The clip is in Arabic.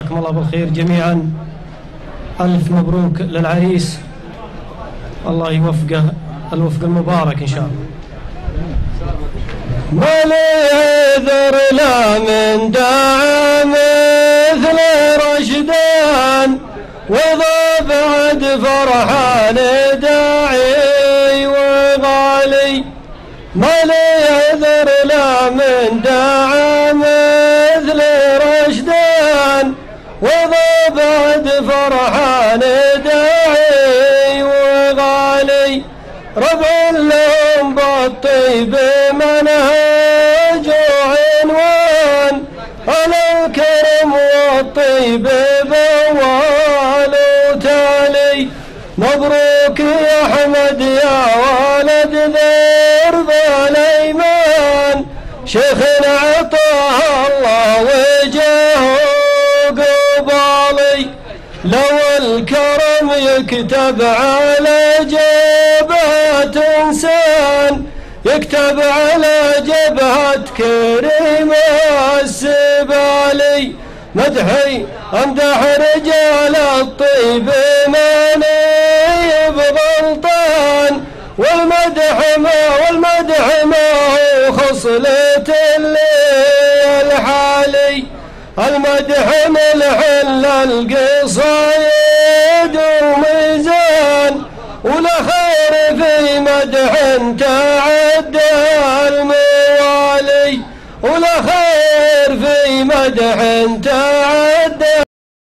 جزاكم الله بالخير جميعا. ألف مبروك للعريس، الله يوفقه الوفق المبارك إن شاء الله. ما لي عذر لا من داعي مثل رشدان، وإذا بعد فرحان داعي وغالي. ما لي عذر لا من داعي مثل رشدان، وإذا بعد فرحان داعي وغالي. ربع لهم بالطيب منهج وعنوان، على الكرم والطيب بوال وتالي. مبروك يا أحمد يا ولد ذرب الأيمان، شيخنا عطاه الله وجهه قبالي. لو الكرم يكتب على جبهة إنسان، يكتب على جبهة كريم السبالي. مدحي أمدح رجال الطيب من بغلطان، والمدح ما هو خصلة الحالي. المدح ملح القصايد وميزان، ولا خير في مدح تعدى الموالي، ولا خير في مدح تعدى